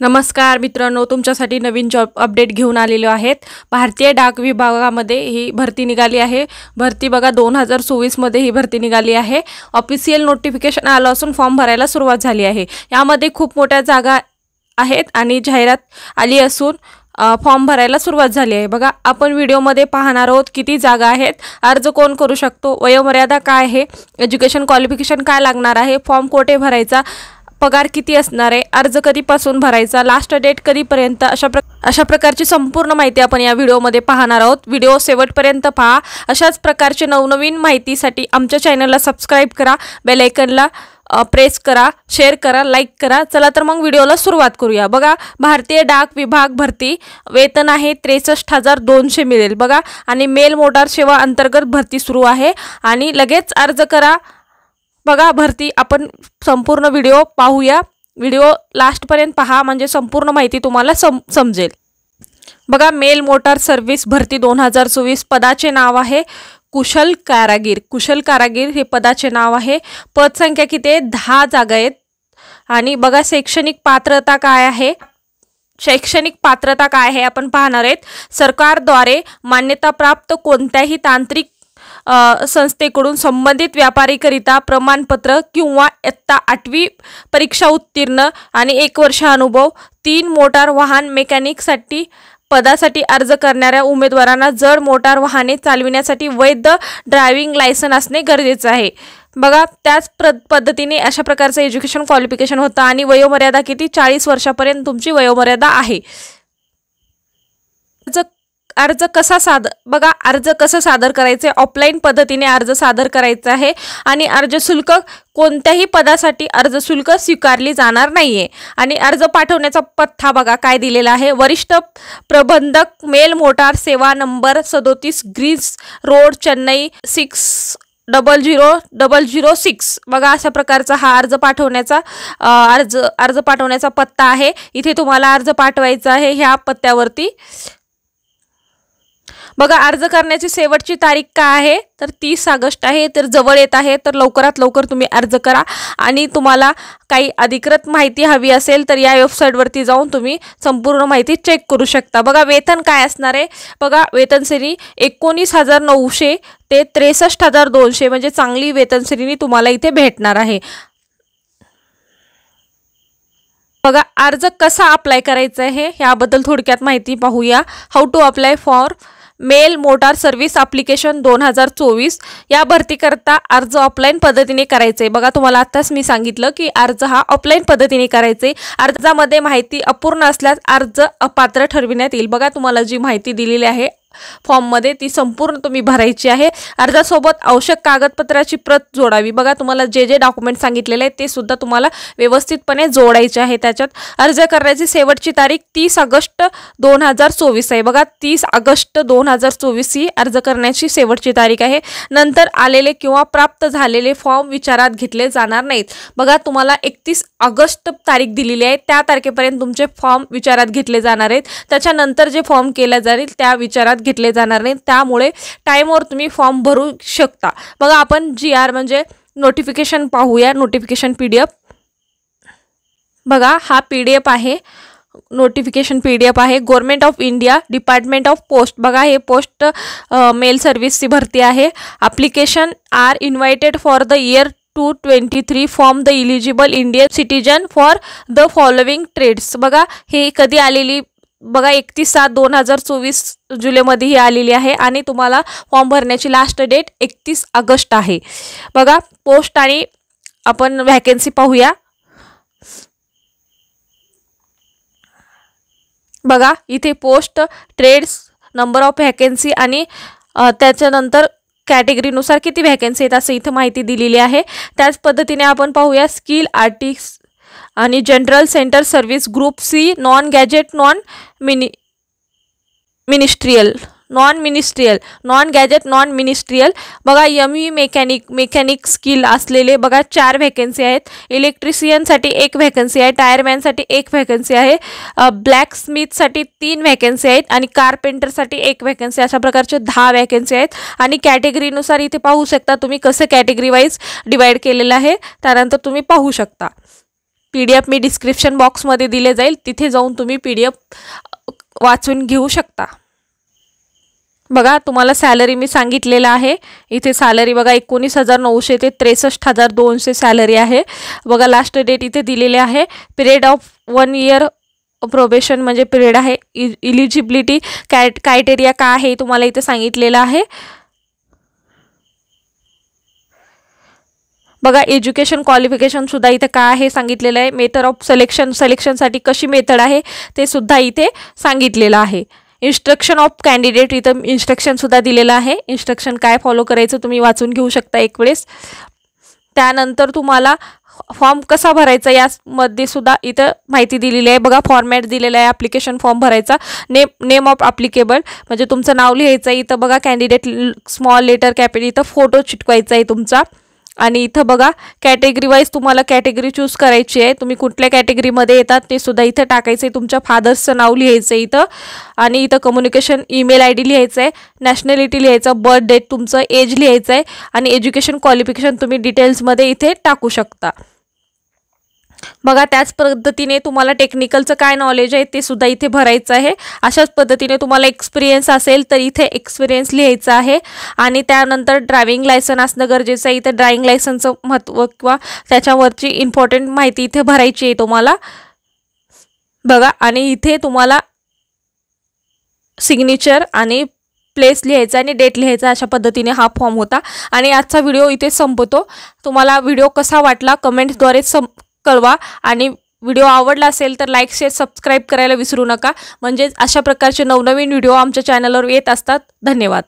नमस्कार मित्रांनो, तुमच्यासाठी नवीन जॉब अपडेट घेऊन आलेलो आहेत। भारतीय डाक विभागामध्ये ही भरती निघाली आहे। भरती बघा 2024 मध्ये ही भरती निघाली आहे। ऑफिशियल नोटिफिकेशन आलं असून फॉर्म भरायला सुरुवात झाली आहे। यामध्ये खूप मोठ्या जागा आहेत आणि जाहिरात आली असून फॉर्म भरायला सुरुवात झाली आहे। बघा आपण व्हिडिओमध्ये पाहणार आहोत किती जागा आहेत, अर्ज कोण करू शकतो, वयोमर्यादा काय आहे, एज्युकेशन क्वालिफिकेशन काय लागणार आहे, फॉर्म कोठे भरायचा, पगार किती असणार आहे, अर्ज कधीपासून भरायचा, लास्ट डेट कधीपर्यंत, अशा प्रकारची संपूर्ण माहिती आपण या व्हिडिओमध्ये पाहणार आहोत। व्हिडिओ शेवटपर्यंत पहा। अशाच प्रकारचे नवनवीन माहितीसाठी आमच्या चॅनलला सबस्क्राइब करा, बेल आयकॉनला प्रेस करा, शेअर करा, लाईक करा। चला तर मग व्हिडिओला सुरुवात करूया। बघा भारतीय डाक विभाग भरती, वेतन आहे 63,200 मिळेल बघा, आणि मेल मोटार सेवा अंतर्गत भरती सुरू आहे आणि लगेच अर्ज करा। बघा भरती आपण संपूर्ण व्हिडिओ पाहूया। व्हिडिओ लास्टपर्यंत पहा म्हणजे संपूर्ण माहिती तुम्हाला समजेल। बघा मेल मोटार सर्व्हिस भरती 2024, पदाचे नाव आहे कुशल कारागीर। कुशल कारागीर हे पदाचे नाव आहे। पदसंख्या किती आहे? 10 जागा आहेत। आणि बघा शैक्षणिक पात्रता काय आहे, आपण पाहणार आहेत। सरकारद्वारे मान्यताप्राप्त कोणत्याही तांत्रिक संस्थेकडून संबंधित व्यापारीकरिता प्रमाणपत्र किंवा इयत्ता 8वी परीक्षा उत्तीर्ण आणि 1 वर्ष अनुभव। 3 मोटार वाहन मेकॅनिकसाठी पदासाठी अर्ज करणाऱ्या उमेदवारांना जड मोटार वाहने चालविण्यासाठी वैध ड्रायव्हिंग लायसन असणे गरजेचे आहे। बघा त्याच पद्धतीने अशा प्रकारचं एज्युकेशन क्वालिफिकेशन होतं आणि वयोमर्यादा किती? 40 वर्षापर्यंत तुमची वयोमर्यादा आहे। अर्ज कसा सादर करायचे? ऑफलाईन पद्धतीने अर्ज सादर करायचा आहे आणि अर्ज शुल्क कोणत्याही पदासाठी अर्ज शुल्क स्वीकारली जाणार नाहीये। आणि अर्ज पाठवण्याचा पत्ता बघा काय दिलेला आहे, वरिष्ठ प्रबंधक, मेल मोटार सेवा, नंबर 37, ग्रीन्स रोड, चेन्नई 600006। बघा अशा प्रकारचा हा अर्ज पाठवण्याचा पत्ता आहे। इथे तुम्हाला अर्ज पाठवायचा आहे ह्या पत्त्यावरती। बघा अर्ज करण्याची शेवटची तारीख काय आहे तर 30 ऑगस्ट आहे। तर जवळ येत आहे तर लवकरात लवकर तुम्ही अर्ज करा। आणि तुम्हाला काही अधिकृत माहिती हवी असेल तर या वेबसाईटवरती जाऊन तुम्ही संपूर्ण माहिती चेक करू शकता। बघा वेतन काय असणार आहे, बघा वेतन श्रेणी 19,900 ते 63,200 म्हणजे चांगली वेतन श्रेणी तुम्हाला इथे भेटणार आहे। बघा अर्ज कसा अप्लाय करायचा आहे याबद्दल थोडक्यात माहिती पाहूया। How to apply for mail motor service application 2024। या भरतीकरता अर्ज ऑफलाईन पद्धतीने करायचे। बघा तुम्हाला आत्ताच मी सांगितलं की अर्ज हा ऑफलाईन पद्धतीने करायचे। अर्जामध्ये माहिती अपूर्ण असल्यास अर्ज अपात्र ठरविण्यात येईल। बघा तुम्हाला जी माहिती दिलेली आहे फॉर्ममध्ये ती संपूर्ण तुम्ही भरायची आहे। अर्जासोबत आवश्यक कागदपत्राची प्रत जोडावी। बघा तुम्हाला जे डॉक्युमेंट सांगितलेले आहेत ते सुद्धा तुम्हाला व्यवस्थितपणे जोडायचे आहे। त्याच्यात अर्ज करण्याची शेवटची तारीख 30 ऑगस्ट 2024 आहे। बघा 30 ऑगस्ट 2024 ही अर्ज करण्याची शेवटची तारीख आहे। नंतर आलेले किंवा प्राप्त झालेले फॉर्म विचारात घेतले जाणार नाहीत। बघा तुम्हाला 31 ऑगस्ट तारीख दिलेली आहे, त्या तारखेपर्यंत तुमचे फॉर्म विचारात घेतले जाणार आहेत। त्याच्यानंतर जे फॉर्म केले जाईल त्या विचारात घेतले जाणार नाही, त्यामुळे टाइमवर तुम्ही फॉर्म भरू शकता। बघा आपण GR म्हणजे नोटिफिकेशन पाहूया। नोटिफिकेशन PDF बघा हा PDF आहे, नोटिफिकेशन PDF आहे। Government of India, department of post. बघा हे पोस्ट मेल सर्व्हिसची भरती आहे। Application are invited for the year 2023 from the eligible Indian citizen for the following trades. बघा हे कधी आलेली, बघा 31/7/2024 जुलैमध्ये ही आलेली आहे आणि तुम्हाला फॉर्म भरण्याची लास्ट डेट 31 ऑगस्ट आहे। बघा पोस्ट आणि आपण व्हॅकन्सी पाहूया। बघा इथे post, trades, number of vacancy आणि त्याच्यानंतर कॅटेगरीनुसार किती व्हॅकन्सी आहेत असं इथं माहिती दिलेली आहे। त्याच पद्धतीने आपण पाहूया स्किल आर्टिस्ट आणि general centre service group C, non gazetted, non ministerial. बघा ME मेकॅनिक स्किल असलेले बघा 4 व्हॅकन्सी आहेत। इलेक्ट्रिशियनसाठी 1 व्हॅकन्सी आहे, टायरमॅनसाठी 1 व्हॅकन्सी आहे, ब्लॅक स्मिथसाठी 3 व्हॅकन्सी आहेत आणि कारपेंटरसाठी 1 व्हॅकन्सी। अशा प्रकारचे 10 व्हॅकन्सी आहेत। आणि कॅटेगरीनुसार इथे पाहू शकता तुम्ही कसं कॅटेगरी वाईज डिवाइड केलेलं आहे, त्यानंतर तुम्ही पाहू शकता। PDF मी डिस्क्रिप्शन बॉक्समध्ये दिले जाईल, तिथे जाऊन तुम्ही PDF वाचून घेऊ शकता। बघा तुम्हाला सॅलरी मी सांगितलेलं आहे, इथे सॅलरी बघा 19,900 ते 63,200 सॅलरी आहे। बघा लास्ट डेट इथे दिलेले आहे। पिरियड ऑफ 1 इयर प्रोबेशन म्हणजे पिरियड आहे। इलिजिबिलिटी क्रायटेरिया काय आहे तुम्हाला इथे सांगितलेलं आहे। बघा एज्युकेशन क्वालिफिकेशन सुद्धा इथे काय आहे सांगितलेलं आहे। मेथड ऑफ सिलेक्शनसाठी कशी मेथड आहे ते सुद्धा इथे सांगितलेलं आहे। इन्स्ट्रक्शन ऑफ कॅन्डिडेट इथं इन्स्ट्रक्शन सुद्धा दिलेलं आहे। इन्स्ट्रक्शन काय फॉलो करायचं तुम्ही वाचून घेऊ शकता एक वेळेस। त्यानंतर तुम्हाला फॉर्म कसा भरायचा यामध्ये सुद्धा इथं माहिती दिलेली आहे। बघा फॉर्मॅट दिलेला आहे ॲप्लिकेशन फॉर्म भरायचा। नेम ऑफ ॲप्लिकेबल म्हणजे तुमचं नाव लिहायचं आहे। इथं बघा कॅन्डिडेट स्मॉल लेटर कॅपिटल, इथं फोटो चिटकवायचा आहे तुमचा। आणि इथं बघा कॅटेगरी वाईज तुम्हाला कॅटेगरी चूज करायची आहे। तुम्ही कुठल्या कॅटेगरीमध्ये येतात ते सुद्धा इथं टाकायचं आहे। तुमच्या फादर्सचं नाव लिहायचं आहे इथं। आणि इथं कम्युनिकेशन ईमेल ID लिहायचं आहे, नॅशनॅलिटी लिहायचं, बर्थ डेट तुमचं, एज लिहायचं आहे आणि एज्युकेशन क्वालिफिकेशन तुम्ही डिटेल्समध्ये इथे टाकू शकता। बघा त्याच पद्धतीने तुम्हाला टेक्निकलचं काय नॉलेज आहे ते सुद्धा इथे भरायचं आहे। अशाच पद्धतीने तुम्हाला एक्सपिरियन्स असेल तर इथे एक्सपिरियन्स लिहायचं आहे। आणि त्यानंतर ड्रायव्हिंग लायसन असणं गरजेचं आहे। इथे ड्रायव्हिंग लायसनचं महत्त्व किंवा त्याच्यावरची इम्पॉर्टंट माहिती इथे भरायची आहे तुम्हाला। बघा आणि इथे तुम्हाला सिग्नेचर आणि प्लेस लिहायचा आणि डेट लिहायचा, अशा पद्धतीने हा फॉर्म होता। आणि आजचा व्हिडिओ इथे संपतो। तुम्हाला व्हिडिओ कसा वाटला कमेंट्सद्वारे कळवा आणि व्हिडिओ आवडला असेल तर लाईक शेअर सबस्क्राईब करायला विसरू नका, म्हणजे अशा प्रकारचे नवनवीन व्हिडिओ आमच्या चॅनलवर येत असतात। धन्यवाद।